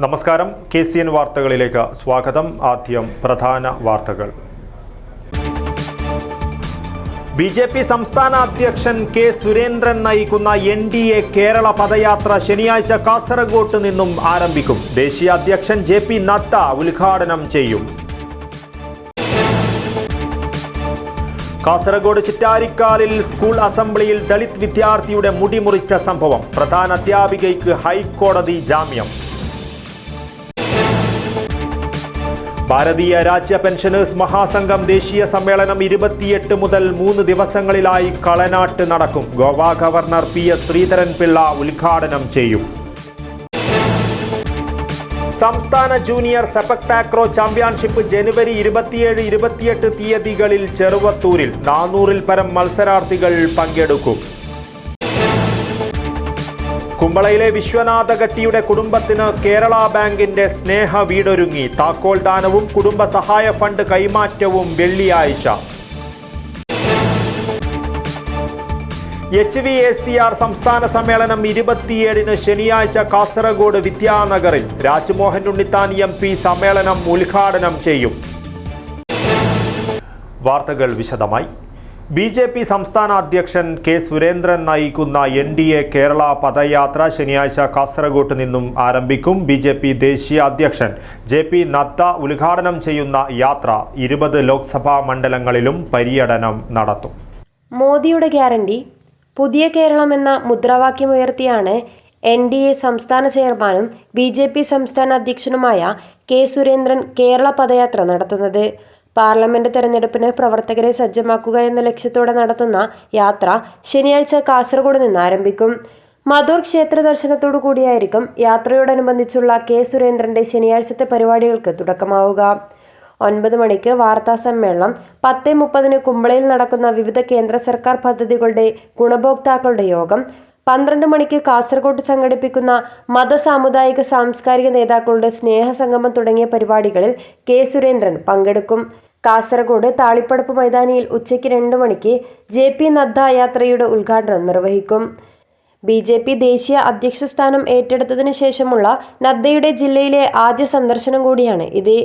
നമസ്കാരം, KCN വാർത്തകളിലേക്ക് സ്വാഗതം. ആദ്യം പ്രധാന വാർത്തകൾ. BJP സംസ്ഥാന അധ്യക്ഷൻ K. സുരേന്ദ്രൻ നയിക്കുന്ന NDA കേരള പദയാത്ര ശനിയാഴ്ച കാസർഗോഡ് നിന്നും ആരംഭിക്കും. ദേശീയ അധ്യക്ഷൻ JP നദ്ദ ഉദ്ഘാടനം ചെയ്യും. കാസർഗോഡ് ചിറ്റാരിക്കാലിൽ സ്കൂൾ അസംബ്ലിയിൽ ദളിത് വിദ്യാർത്ഥിയുടെ മുടി മുറിച്ച സംഭവം. പ്രധാന അധ്യാപികയ്ക്ക് ഹൈക്കോടതി ജാമ്യം. ഭാരതീയ രാജ്യ പെൻഷനേഴ്സ് മഹാസംഘം ദേശീയ സമ്മേളനം 28 മുതൽ 3 ദിവസങ്ങളിലായി കളനാട്ട് നടക്കും. ഗോവ ഗവർണർ PS ശ്രീധരൻപിള്ള ഉദ്ഘാടനം ചെയ്യും. സംസ്ഥാന ജൂനിയർ സെപക് താക്രോ ചാമ്പ്യൻഷിപ്പ് ജനുവരി 27-28 തീയതികളിൽ ചെറുവത്തൂരിൽ 400-ൽ പരം മത്സരാർത്ഥികൾ പങ്കെടുക്കും. കുമ്പളയിലെ വിശ്വനാഥഗട്ടിയുടെ കുടുംബത്തിന് കേരള ബാങ്കിന്റെ സ്നേഹ വീടൊരുങ്ങി. താക്കോൽ ദാനവും കുടുംബ സഹായ ഫണ്ട് കൈമാറ്റവും വെള്ളിയാഴ്ച. HVACR സംസ്ഥാന സമ്മേളനം 27-ന് ശനിയാഴ്ച കാസർഗോഡ് വിദ്യാനഗറിൽ. രാജ്മോഹൻ ഉണ്ണിത്താൻ MP സമ്മേളനം ഉദ്ഘാടനം ചെയ്യും. വാർത്തകൾ വിശദമായി. BJP സംസ്ഥാന അധ്യക്ഷൻ K. സുരേന്ദ്രൻ നയിക്കുന്ന NDA കേരള പദയാത്ര ശനിയാഴ്ച കാസർഗോഡ് നിന്നും ആരംഭിക്കും. BJP ദേശീയ അധ്യക്ഷൻ JP നദ്ദ ഉദ്ഘാടനം ചെയ്യുന്ന യാത്ര 20 ലോക്സഭാ മണ്ഡലങ്ങളിലും പര്യടനം നടത്തും. മോദിയുടെ ഗ്യാരണ്ടി പുതിയ കേരളം എന്ന മുദ്രാവാക്യമുയർത്തിയാണ് NDA സംസ്ഥാന ചെയർമാനും BJP സംസ്ഥാന അധ്യക്ഷനുമായ K. സുരേന്ദ്രൻ കേരള പദയാത്ര നടത്തുന്നത്. പാർലമെന്റ് തെരഞ്ഞെടുപ്പിന് പ്രവർത്തകരെ സജ്ജമാക്കുക എന്ന ലക്ഷ്യത്തോടെ നടത്തുന്ന യാത്ര ശനിയാഴ്ച കാസർഗോഡ് നിന്ന് ആരംഭിക്കും. മധൂർ ക്ഷേത്ര ദർശനത്തോടു കൂടിയായിരിക്കും യാത്രയോടനുബന്ധിച്ചുള്ള K. സുരേന്ദ്രന്റെ ശനിയാഴ്ചത്തെ പരിപാടികൾക്ക് തുടക്കമാവുക. 9 മണിക്ക് വാർത്താ സമ്മേളനം, 10:30 കുമ്പളയിൽ നടക്കുന്ന വിവിധ കേന്ദ്ര സർക്കാർ പദ്ധതികളുടെ ഗുണഭോക്താക്കളുടെ യോഗം, 12 മണിക്ക് കാസർഗോഡ് സംഘടിപ്പിക്കുന്ന മതസാമുദായിക സാംസ്കാരിക നേതാക്കളുടെ സ്നേഹസംഗമം തുടങ്ങിയ പരിപാടികളിൽ K. സുരേന്ദ്രൻ പങ്കെടുക്കും. കാസർഗോഡ് താളിപ്പടപ്പ് മൈതാനിയിൽ ഉച്ചയ്ക്ക് 2 മണിക്ക് JP നദ്ദ യാത്രയുടെ ഉദ്ഘാടനം നിർവഹിക്കും. BJP ദേശീയ അധ്യക്ഷ സ്ഥാനം ഏറ്റെടുത്തതിനു ശേഷമുള്ള നദ്ദയുടെ ജില്ലയിലെ ആദ്യ സന്ദർശനം കൂടിയാണ് ഇത്.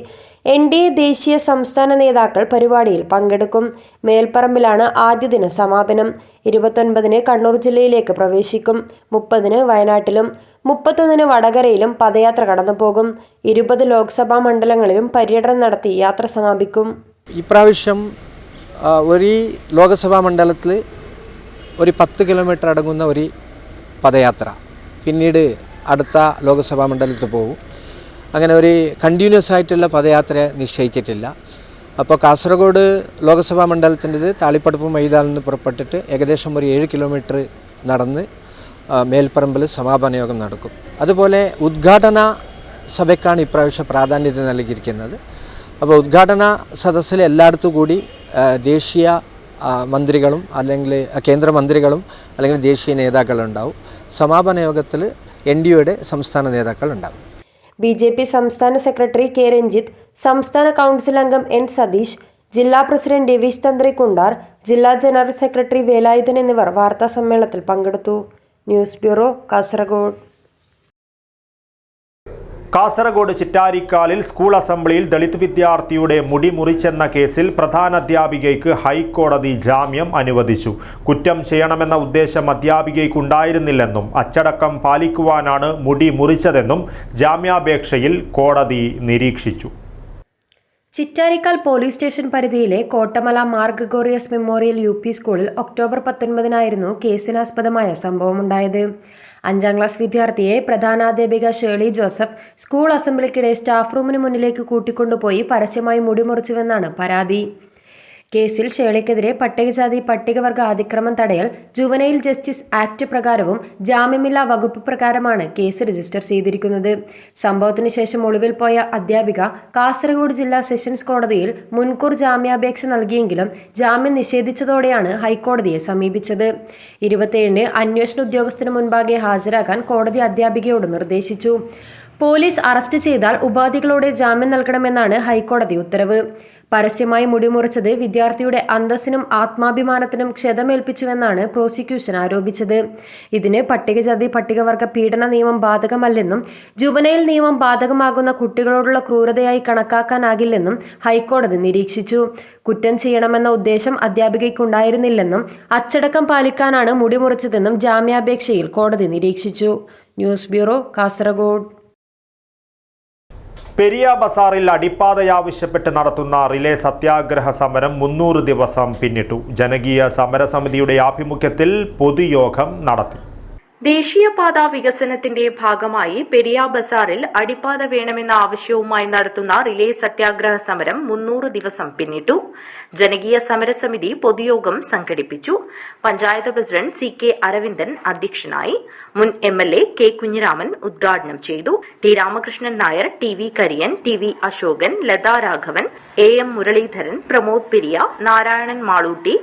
NDA ദേശീയ സംസ്ഥാന നേതാക്കൾ പരിപാടിയിൽ പങ്കെടുക്കും. മേൽപ്പറമ്പിലാണ് ആദ്യ ദിന സമാപനം. 29-ന് കണ്ണൂർ ജില്ലയിലേക്ക് പ്രവേശിക്കും. 30-ന് വയനാട്ടിലും 31-ന് വടകരയിലും പദയാത്ര കടന്നുപോകും. 20 ലോക്സഭാ മണ്ഡലങ്ങളിലും പര്യടനം നടത്തി യാത്ര സമാപിക്കും. ഇപ്രാവശ്യം ഒരു ലോകസഭാ മണ്ഡലത്തിൽ ഒരു 10 കിലോമീറ്റർ അടങ്ങുന്ന ഒരു പദയാത്ര, പിന്നീട് അടുത്ത ലോകസഭാ മണ്ഡലത്തിൽ പോകും. അങ്ങനെ ഒരു കണ്ടിന്യൂസ് ആയിട്ടുള്ള പദയാത്ര നിശ്ചയിച്ചിട്ടില്ല. അപ്പോൾ കാസർഗോഡ് ലോകസഭാ മണ്ഡലത്തിൻ്റെത് താളിപ്പടപ്പ് മൈതാനിൽ നിന്ന് പുറപ്പെട്ടിട്ട് ഏകദേശം ഒരു 7 കിലോമീറ്റർ നടന്ന് മേൽപ്പറമ്പിൽ സമാപന യോഗം നടക്കും. അതുപോലെ ഉദ്ഘാടന സഭയ്ക്കാണ് ഇപ്രാവശ്യം പ്രാധാന്യത നൽകിയിരിക്കുന്നത്. അപ്പോൾ ഉദ്ഘാടന സദസ്സിൽ എല്ലായിടത്തും കൂടി ദേശീയ മന്ത്രികളും അല്ലെങ്കിൽ കേന്ദ്രമന്ത്രികളും അല്ലെങ്കിൽ ദേശീയ നേതാക്കളുണ്ടാവും. സമാപന യോഗത്തിൽ NDAയുടെ സംസ്ഥാന നേതാക്കളുണ്ടാവും. BJP സംസ്ഥാന സെക്രട്ടറി K. രഞ്ജിത്ത്, സംസ്ഥാന കൗൺസിൽ അംഗം N. സതീഷ്, ജില്ലാ പ്രസിഡന്റ് രവീഷ് തന്ത്രി കുണ്ടാർ, ജില്ലാ ജനറൽ സെക്രട്ടറി വേലായുധൻ എന്നിവർ വാർത്താ സമ്മേളനത്തിൽ പങ്കെടുത്തു. News bureau, Kasaragod. കാസർഗോഡ് ചിറ്റാരിക്കാലിൽ സ്കൂൾ അസംബ്ലിയിൽ ദളിത് വിദ്യാർത്ഥിയുടെ മുടി മുറിച്ചെന്ന കേസിൽ പ്രധാനാധ്യാപികയ്ക്ക് ഹൈക്കോടതി ജാമ്യം അനുവദിച്ചു. കുറ്റം ചെയ്യണമെന്ന ഉദ്ദേശം അധ്യാപികയ്ക്കുണ്ടായിരുന്നില്ലെന്നും അച്ചടക്കം പാലിക്കുവാനാണ് മുടി മുറിച്ചതെന്നും ജാമ്യാപേക്ഷയിൽ കോടതി നിരീക്ഷിച്ചു. ചിറ്റാരിക്കാൽ പോലീസ് സ്റ്റേഷൻ പരിധിയിലെ കോട്ടമല മാർ ഗ്രിഗോറിയസ് മെമ്മോറിയൽ UP സ്കൂളിൽ ഒക്ടോബർ 19-നായിരുന്നു കേസിനാസ്പദമായ സംഭവമുണ്ടായത്. 5ാം ക്ലാസ് വിദ്യാർത്ഥിയെ പ്രധാനാധ്യാപിക ഷേർലി ജോസഫ് സ്കൂൾ അസംബ്ലിക്കിടെ സ്റ്റാഫ് റൂമിന് മുന്നിലേക്ക് കൂട്ടിക്കൊണ്ടുപോയി പരസ്യമായി മുടി മുറിച്ചുവെന്നാണ് പരാതി. കേസിൽ ഷേർലിക്കെതിരെ പട്ടികജാതി പട്ടികവർഗ അതിക്രമം തടയൽ ജുവനൈൽ ജസ്റ്റിസ് ആക്ട് പ്രകാരവും ജാമ്യമില്ലാ വകുപ്പ് പ്രകാരമാണ് കേസ് രജിസ്റ്റർ ചെയ്തിരിക്കുന്നത്. സംഭവത്തിന് ശേഷം ഒളിവിൽ പോയ അധ്യാപിക കാസർഗോഡ് ജില്ലാ സെഷൻസ് കോടതിയിൽ മുൻകൂർ ജാമ്യാപേക്ഷ നൽകിയെങ്കിലും ജാമ്യം നിഷേധിച്ചതോടെയാണ് ഹൈക്കോടതിയെ സമീപിച്ചത്. 27-ന് അന്വേഷണ ഉദ്യോഗസ്ഥന് മുൻപാകെ ഹാജരാകാൻ കോടതി അധ്യാപികയോട് നിർദ്ദേശിച്ചു. പോലീസ് അറസ്റ്റ് ചെയ്താൽ ഉപാധികളോടെ ജാമ്യം നൽകണമെന്നാണ് ഹൈക്കോടതി ഉത്തരവ്. പരസ്യമായി മുടിമുറിച്ചത് വിദ്യാർത്ഥിയുടെ അന്തസ്സിനും ആത്മാഭിമാനത്തിനും ക്ഷതമേൽപ്പിച്ചുവെന്നാണ് പ്രോസിക്യൂഷൻ ആരോപിച്ചത്. ഇതിന് പട്ടികജാതി പട്ടികവർഗ പീഡന നിയമം ബാധകമല്ലെന്നും ജുവനൈൽ നിയമം ബാധകമാകുന്ന കുട്ടികളോടുള്ള ക്രൂരതയായി കണക്കാക്കാനാകില്ലെന്നും ഹൈക്കോടതി നിരീക്ഷിച്ചു. കുറ്റം ചെയ്യണമെന്ന ഉദ്ദേശം അധ്യാപികയ്ക്കുണ്ടായിരുന്നില്ലെന്നും അച്ചടക്കം പാലിക്കാനാണ് മുടിമുറിച്ചതെന്നും ജാമ്യാപേക്ഷയിൽ കോടതി നിരീക്ഷിച്ചു. News bureau, Kasaragod. പെരിയ ബസാറിൽ അടിപ്പാതയാവശ്യപ്പെട്ട് നടത്തുന്ന റിലേ സത്യാഗ്രഹ സമരം 300 ദിവസം പിന്നിട്ടു. ജനകീയ സമരസമിതിയുടെ ആഭിമുഖ്യത്തിൽ പൊതുയോഗം നടത്തി. ദേശീയപാത വികസനത്തിന്റെ ഭാഗമായി പെരിയ ബസാറിൽ അടിപ്പാത വേണമെന്ന ആവശ്യവുമായി നടത്തുന്ന റിലേ സത്യാഗ്രഹ സമരം 300 ദിവസം പിന്നിട്ടു. ജനകീയ സമരസമിതി പൊതുയോഗം സംഘടിപ്പിച്ചു. പഞ്ചായത്ത് പ്രസിഡന്റ് CK അരവിന്ദൻ അധ്യക്ഷനായി. മുൻ MLA K കുഞ്ഞിരാമൻ ഉദ്ഘാടനം ചെയ്തു. T Ramakrishnan Nair, TV Kariyan, TV Ashokan, Lata Raghavan, AM Muraleedharan, Pramod Periya, Narayanan Malootty,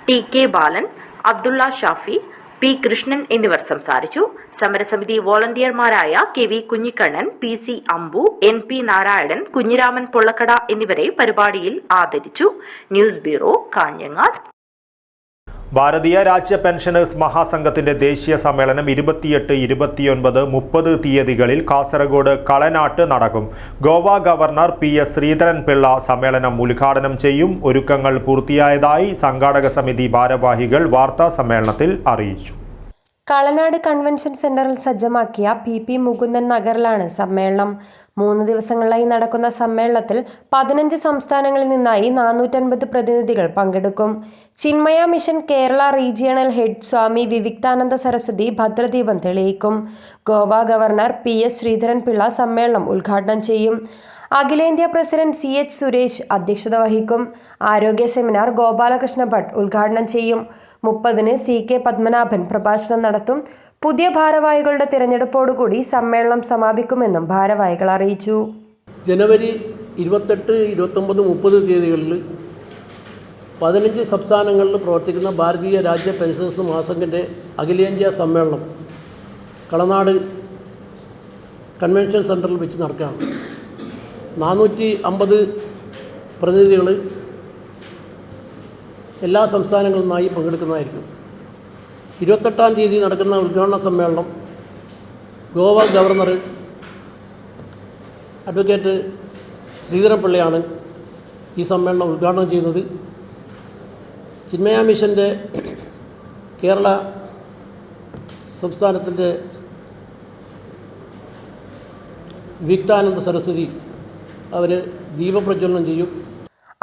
TK Balan, Abdulla Shafi, P Krishnan എന്നിവർ സംസാരിച്ചു. സമരസമിതി വോളണ്ടിയർമാരായ KV കുഞ്ഞിക്കണ്ണൻ, PC അമ്പു, NP നാരായണൻ, കുഞ്ഞിരാമൻ പൊള്ളക്കട എന്നിവരെ പരിപാടിയിൽ ആദരിച്ചു. News bureau, Kanhangad. ഭാരതീയ രാജ്യ പെൻഷനേഴ്സ് മഹാസംഘത്തിന്റെ ദേശീയ സമ്മേളനം 28, 29, 30 തീയതികളിൽ കാസർഗോഡ് കളനാട്ട് നടക്കും. ഗോവ ഗവർണർ PS ശ്രീധരൻപിള്ള സമ്മേളനം ഉദ്ഘാടനം ചെയ്യും. ഒരുക്കങ്ങൾ പൂർത്തിയായതായി സംഘാടക സമിതി ഭാരവാഹികൾ വാർത്താ സമ്മേളനത്തിൽ അറിയിച്ചു. കളനാട് കൺവെൻഷൻ സെന്ററിൽ സജ്ജമാക്കിയ PP മുകുന്ദൻ നഗറിലാണ് സമ്മേളനം. 3 ദിവസങ്ങളിലായി നടക്കുന്ന സമ്മേളനത്തിൽ 15 സംസ്ഥാനങ്ങളിൽ നിന്നായി 450 പ്രതിനിധികൾ പങ്കെടുക്കും. Chinmaya mission Kerala regional head Swami Vivikthananda Saraswati ഭദ്രദീപം തെളിയിക്കും. ഗോവ ഗവർണർ PS ശ്രീധരൻപിള്ള സമ്മേളനം ഉദ്ഘാടനം ചെയ്യും. അഖിലേന്ത്യാ പ്രസിഡന്റ് CH സുരേഷ് അധ്യക്ഷത വഹിക്കും. ആരോഗ്യ സെമിനാർ ഗോപാലകൃഷ്ണ ഭട്ട് ഉദ്ഘാടനം ചെയ്യും. 30-ന് CK പത്മനാഭൻ പ്രഭാഷണം നടത്തും. പുതിയ ഭാരവാഹികളുടെ തിരഞ്ഞെടുപ്പോടുകൂടി സമ്മേളനം സമാപിക്കുമെന്നും ഭാരവാഹികൾ അറിയിച്ചു. ജനുവരി 28, 29, 30 തീയതികളിൽ 15 സംസ്ഥാനങ്ങളിൽ പ്രവർത്തിക്കുന്ന ഭാരതീയ രാജ്യ പെൻഷനേഴ്സ് മഹാസംഘിൻ്റെ അഖിലേന്ത്യാ സമ്മേളനം കളനാട് കൺവെൻഷൻ സെൻറ്ററിൽ വെച്ച് നടക്കുകയാണ്. 450 പ്രതിനിധികൾ എല്ലാ സംസ്ഥാനങ്ങളിൽ നിന്നായി പങ്കെടുക്കുന്നതായിരിക്കും. 28-ാം തീയതി നടക്കുന്ന ഉദ്ഘാടന സമ്മേളനം ഗോവ ഗവർണർ അഡ്വക്കേറ്റ് ശ്രീധരൻപിള്ളയാണ് ഈ സമ്മേളനം ഉദ്ഘാടനം ചെയ്യുന്നത്. ചിന്മയ മിഷൻ്റെ കേരള സംസ്ഥാനത്തിൻ്റെ വിവിക്താനന്ദ സരസ്വതി അവർ ദീപപ്രജ്വലനം ചെയ്യും.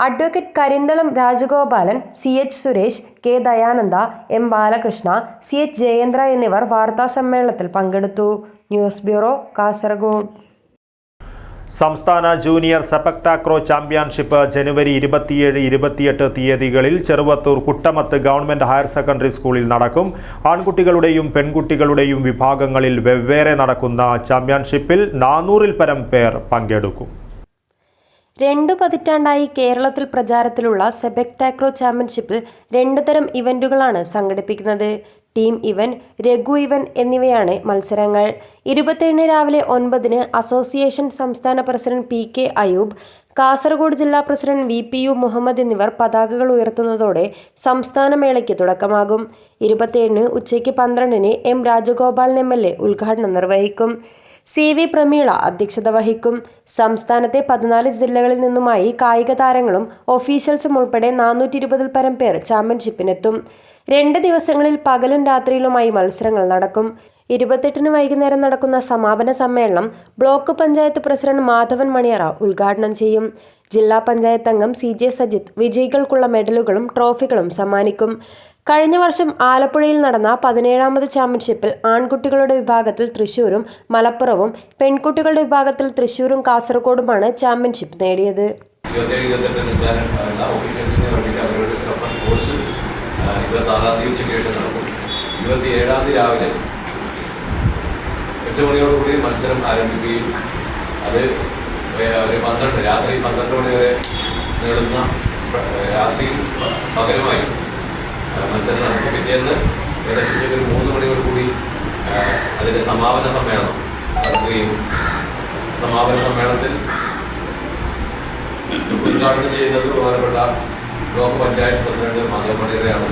Advocate Karinthalam Rajagopalan, CH Suresh, K Dayananda, M Balakrishna, CH Jayendra എന്നിവർ വാർത്താ സമ്മേളനത്തിൽ പങ്കെടുത്തു. News bureau, Kasaragod. സംസ്ഥാന ജൂനിയർ സെപക് താക്രോ ചാമ്പ്യൻഷിപ്പ് ജനുവരി 27, 28 തീയതികളിൽ Cheruvathur Kuttamath government higher secondary സ്കൂളിൽ നടക്കും. ആൺകുട്ടികളുടെയും പെൺകുട്ടികളുടെയും വിഭാഗങ്ങളിൽ വെവ്വേറെ നടക്കുന്ന ചാമ്പ്യൻഷിപ്പിൽ 400-ൽ പരം പേർ പങ്കെടുക്കും. 2 പതിറ്റാണ്ടായി കേരളത്തിൽ പ്രചാരത്തിലുള്ള സെപക് താക്രോ ചാമ്പ്യൻഷിപ്പിൽ 2 തരം ഇവന്റുകളാണ് സംഘടിപ്പിക്കുന്നത്. ടീം ഇവന്റ്, രഘു ഇവന്റ് എന്നിവയാണ് മത്സരങ്ങൾ. 27-ന് രാവിലെ 9-ന് അസോസിയേഷൻ സംസ്ഥാന പ്രസിഡന്റ് PK അയൂബ്, കാസർഗോഡ് ജില്ലാ പ്രസിഡന്റ് VPU മുഹമ്മദ് എന്നിവർ പതാകകൾ ഉയർത്തുന്നതോടെ സംസ്ഥാന മേളയ്ക്ക് തുടക്കമാകും. 27-ന് ഉച്ചയ്ക്ക് 12-ന് M രാജഗോപാലൻ MLA ഉദ്ഘാടനം നിർവഹിക്കും. CV പ്രമീള അധ്യക്ഷത വഹിക്കും. സംസ്ഥാനത്തെ 14 ജില്ലകളിൽ നിന്നുമായി കായിക താരങ്ങളും ഒഫീഷ്യൽസും ഉൾപ്പെടെ 420-ൽ പരം പേർ ചാമ്പ്യൻഷിപ്പിനെത്തും. 2 ദിവസങ്ങളിൽ പകലും രാത്രിയിലുമായി മത്സരങ്ങൾ നടക്കും. 28-ന് വൈകുന്നേരം നടക്കുന്ന സമാപന സമ്മേളനം ബ്ലോക്ക് പഞ്ചായത്ത് പ്രസിഡന്റ് മാധവൻ മണിയറ ഉദ്ഘാടനം ചെയ്യും. ജില്ലാ പഞ്ചായത്ത് അംഗം CJ സജിത്ത് വിജയികൾക്കുള്ള മെഡലുകളും ട്രോഫികളും സമ്മാനിക്കും. കഴിഞ്ഞ വർഷം ആലപ്പുഴയിൽ നടന്ന 17ാമത് ചാമ്പ്യൻഷിപ്പിൽ ആൺകുട്ടികളുടെ വിഭാഗത്തിൽ തൃശ്ശൂരും മലപ്പുറവും, പെൺകുട്ടികളുടെ വിഭാഗത്തിൽ തൃശ്ശൂരും കാസർഗോഡുമാണ് ചാമ്പ്യൻഷിപ്പ് നേടിയത്. 27-ാം തീയതി രാവിലെ 8 മണിയോടുകൂടി മത്സരം ആരംഭിക്കുകയും അത് രാത്രി 12 മണി വരെ നീളുന്ന രാത്രി പകരമായി മത്സരം നടക്കും. പിറ്റേന്ന് ഏകദേശം 3 മണിയോടുകൂടി അതിൻ്റെ സമാപന സമ്മേളനം നടക്കുകയും സമാപന സമ്മേളനത്തിൽ ഉദ്ഘാടനം ചെയ്യുന്നത് ബഹുമാനപ്പെട്ട ബ്ലോക്ക് പഞ്ചായത്ത് പ്രസിഡന്റ് മാധവമണിയറയാണ്.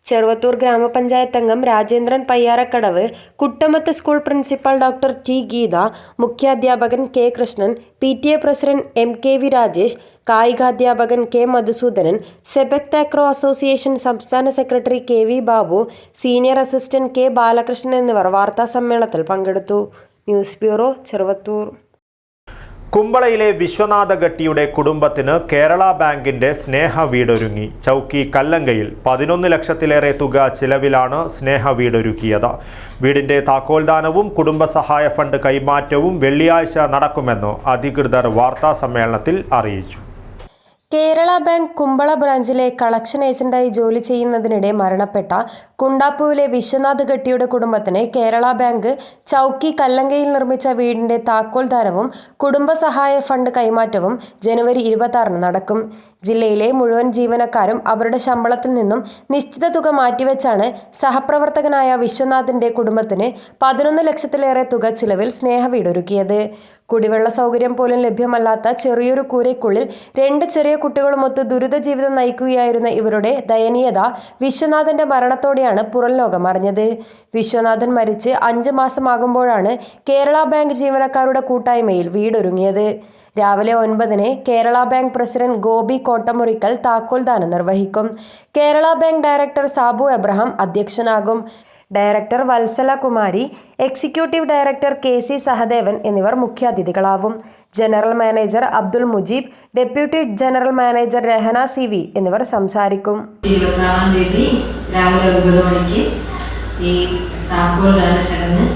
ചെറുവത്തൂർ ഗ്രാമപഞ്ചായത്ത് അംഗം Rajendran Payyarakkadavu, Kuttamath school principal doctor T Geetha, മുഖ്യാധ്യാപകൻ K Krishnan, PTA president MKV Rajesh, കായികാധ്യാപകൻ K Madhusoodanan, sepak takraw association സംസ്ഥാന secretary KV Babu, senior assistant K Balakrishnan എന്നിവർ വാർത്താസമ്മേളനത്തിൽ പങ്കെടുത്തു. News bureau, Cheruvathur. കുമ്പളയിലെ വിശ്വനാഥ ഗട്ടിയുടെ കുടുംബത്തിന് കേരള ബാങ്കിന്റെ സ്നേഹ വീടൊരുങ്ങി. ചൗക്കി കല്ലങ്കയിൽ 11 ലക്ഷത്തിലേറെ തുക ചിലവിലാണ് സ്നേഹ വീടൊരുക്കിയത്. വീടിന്റെ താക്കോൽദാനവും കുടുംബസഹായ ഫണ്ട് കൈമാറ്റവും വെള്ളിയാഴ്ച നടക്കുമെന്ന് അധികൃതർ വാർത്താസമ്മേളനത്തിൽ അറിയിച്ചു. കേരള ബാങ്ക് കുമ്പള ബ്രാഞ്ചിലെ കളക്ഷൻ ഏജന്റായി ജോലി ചെയ്യുന്നതിനിടെ മരണപ്പെട്ട കുണ്ടാപ്പുവിലെ വിശ്വനാഥ് ഗട്ടിയുടെ കുടുംബത്തിന് കേരള ബാങ്ക് ചൗക്കി കല്ലങ്കയിൽ നിർമ്മിച്ച വീടിന്റെ താക്കോൽദാനവും കുടുംബസഹായ ഫണ്ട് കൈമാറ്റവും ജനുവരി 26 നടക്കും. ജില്ലയിലെ മുഴുവൻ ജീവനക്കാരും അവരുടെ ശമ്പളത്തിൽ നിന്നും നിശ്ചിത തുക മാറ്റിവെച്ചാണ് സഹപ്രവർത്തകനായ വിശ്വനാഥിന്റെ കുടുംബത്തിന് 11 ലക്ഷത്തിലേറെ തുക ചിലവിൽ സ്നേഹവീടൊരുക്കിയത്. കുടിവെള്ള സൗകര്യം പോലും ലഭ്യമല്ലാത്ത ചെറിയൊരു കൂരയ്ക്കുള്ളിൽ 2 ചെറിയ കുട്ടികളുമൊത്ത് ദുരിത ജീവിതം നയിക്കുകയായിരുന്ന ഇവരുടെ ദയനീയത വിശ്വനാഥന്റെ മരണത്തോടെയാണ് പുറം ലോകം അറിഞ്ഞത്. വിശ്വനാഥൻ മരിച്ച് 5 മാസമാകുമ്പോഴാണ് കേരള ബാങ്ക് ജീവനക്കാരുടെ കൂട്ടായ്മയിൽ വീടൊരുങ്ങിയത്. രാവിലെ 9-ന് കേരള ബാങ്ക് പ്രസിഡന്റ് ഗോപി കോട്ടമുറിക്കൽ താക്കോൽദാനം നിർവഹിക്കും. Kerala bank director Sabu Abraham അധ്യക്ഷനാകും. Director Vatsala Kumari, executive director KC Sahadevan എന്നിവർ മുഖ്യാതിഥികളാവും. General manager Abdul Mujeeb, deputy general manager Rahana CV എന്നിവർ സംസാരിക്കും. 24-ാം തീയതി രാവിലെ 9 മണിക്ക് ഈ താക്കോൽദാന ചടങ്ങ്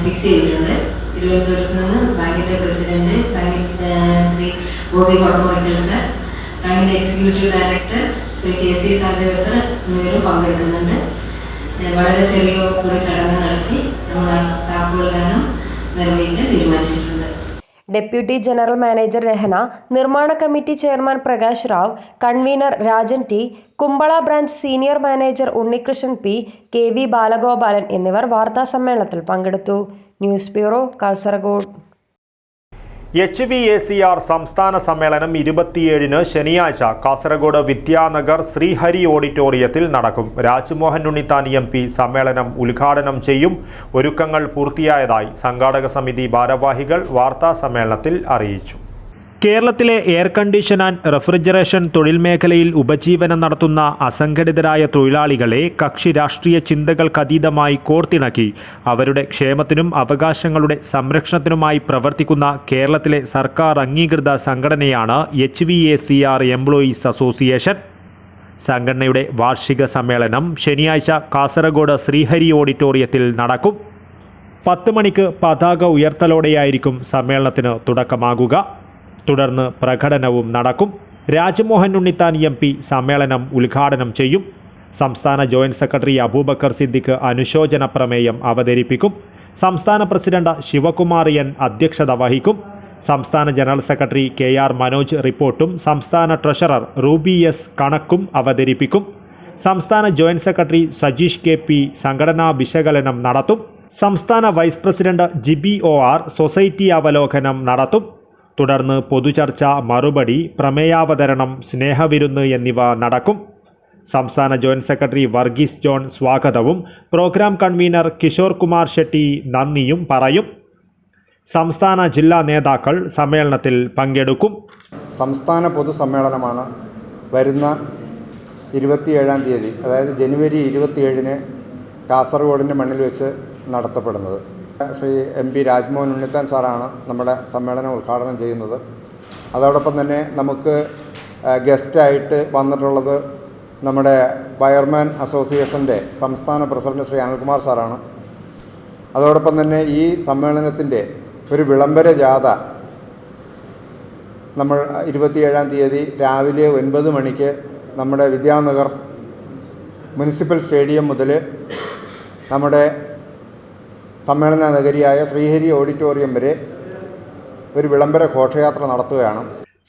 ഫിക്സ് ചെയ്തിട്ടുണ്ട്. തിരുവനന്തപുരത്ത് നിന്ന് ബാങ്കിന്റെ പ്രസിഡന്റ് ശ്രീ ഗോപി കോട്ടമുറിക്കൽ സർ, ബാങ്കിന്റെ executive director Shri KC Sahadeva sir എന്നിവരും പങ്കെടുക്കുന്നുണ്ട്. വളരെ ചെറിയ ഒരു ചടങ്ങ് നടത്തി നമ്മൾ താക്കോൽദാനം നിർവഹിക്കാൻ തീരുമാനിച്ചിട്ടുണ്ട്. ഡെപ്യൂട്ടി ജനറൽ മാനേജർ രഹന, നിർമ്മാണ committee chairman Prakash Rao, convener Rajan T, Kumbla branch senior manager Unnikrishnan P, KV Balagopalan എന്നിവർ വാർത്താസമ്മേളനത്തിൽ പങ്കെടുത്തു. News bureau, Kasaragod. HVACR സംസ്ഥാന സമ്മേളനം 27-ന് ശനിയാഴ്ച കാസർഗോഡ് വിദ്യാനഗർ ശ്രീഹരി ഓഡിറ്റോറിയത്തിൽ നടക്കും. രാജ്മോഹൻ ഉണ്ണിത്താൻ MP സമ്മേളനം ഉദ്ഘാടനം ചെയ്യും. ഒരുക്കങ്ങൾ പൂർത്തിയായതായി സംഘാടക സമിതി ഭാരവാഹികൾ വാർത്താസമ്മേളനത്തിൽ അറിയിച്ചു. കേരളത്തിലെ എയർ കണ്ടീഷൻ ആൻഡ് റെഫ്രിജറേഷൻ തൊഴിൽ മേഖലയിൽ ഉപജീവനം നടത്തുന്ന അസംഘടിതരായ തൊഴിലാളികളെ കക്ഷി രാഷ്ട്രീയ ചിന്തകൾക്കതീതമായി കോർത്തിണക്കി അവരുടെ ക്ഷേമത്തിനും അവകാശങ്ങളുടെ സംരക്ഷണത്തിനുമായി പ്രവർത്തിക്കുന്ന കേരളത്തിലെ സർക്കാർ അംഗീകൃത സംഘടനയാണ് HVACR എംപ്ലോയീസ് അസോസിയേഷൻ. സംഘടനയുടെ വാർഷിക സമ്മേളനം ശനിയാഴ്ച കാസർഗോഡ് ശ്രീഹരി ഓഡിറ്റോറിയത്തിൽ നടക്കും. 10 മണിക്ക് പതാക ഉയർത്തലോടെയായിരിക്കും സമ്മേളനത്തിന് തുടക്കമാകുക. തുടർന്ന് പ്രകടനവും നടക്കും. രാജ്മോഹൻ ഉണ്ണിത്താൻ MP സമ്മേളനം ഉദ്ഘാടനം ചെയ്യും. സംസ്ഥാന ജോയിന്റ് സെക്രട്ടറി അബൂബക്കർ സിദ്ദിഖ് അനുശോചന പ്രമേയം അവതരിപ്പിക്കും. സംസ്ഥാന പ്രസിഡന്റ് ശിവകുമാർ N അധ്യക്ഷത വഹിക്കും. സംസ്ഥാന ജനറൽ സെക്രട്ടറി KR മനോജ് റിപ്പോർട്ടും സംസ്ഥാന ട്രഷറർ റൂബി S കണക്കും അവതരിപ്പിക്കും. സംസ്ഥാന ജോയിന്റ് സെക്രട്ടറി സജീഷ് KP സംഘടനാ വിശകലനം നടത്തും. സംസ്ഥാന vice president Jibi OR society അവലോകനം നടത്തും. തുടർന്ന് പൊതുചർച്ച, മറുപടി, പ്രമേയാവതരണം, സ്നേഹവിരുന്ന് എന്നിവ നടക്കും. സംസ്ഥാന ജോയിന്റ് സെക്രട്ടറി വർഗീസ് ജോൺ സ്വാഗതവും പ്രോഗ്രാം കൺവീനർ കിഷോർ കുമാർ ഷെട്ടി നന്ദിയും പറയും. സംസ്ഥാന ജില്ലാ നേതാക്കൾ സമ്മേളനത്തിൽ പങ്കെടുക്കും. സംസ്ഥാന പൊതുസമ്മേളനമാണ് വരുന്ന 27-ാം തീയതി, അതായത് ജനുവരി 27-ന് കാസർഗോഡിൻ്റെ മണ്ണിൽ വെച്ച് നടത്തപ്പെടുന്നത്. ശ്രീ MP രാജ്മോഹൻ ഉണ്ണിത്താൻ സാറാണ് നമ്മുടെ സമ്മേളനം ഉദ്ഘാടനം ചെയ്യുന്നത്. അതോടൊപ്പം തന്നെ നമുക്ക് ഗസ്റ്റായിട്ട് വന്നിട്ടുള്ളത് നമ്മുടെ വയർമാൻ അസോസിയേഷൻ്റെ സംസ്ഥാന പ്രസിഡന്റ് ശ്രീ അനിൽകുമാർ സാറാണ്. അതോടൊപ്പം തന്നെ ഈ സമ്മേളനത്തിൻ്റെ ഒരു വിളംബര ജാഥ നമ്മൾ 27-ാം തീയതി രാവിലെ 9 മണിക്ക് നമ്മുടെ വിദ്യാനഗർ മുനിസിപ്പൽ സ്റ്റേഡിയം മുതൽ നമ്മുടെ സമ്മേളന നഗരിയായ ശ്രീഹരി ഓഡിറ്റോറിയം വരെ ഒരു വിളംബര ഘോഷയാത്ര നടത്തുകയാണ്.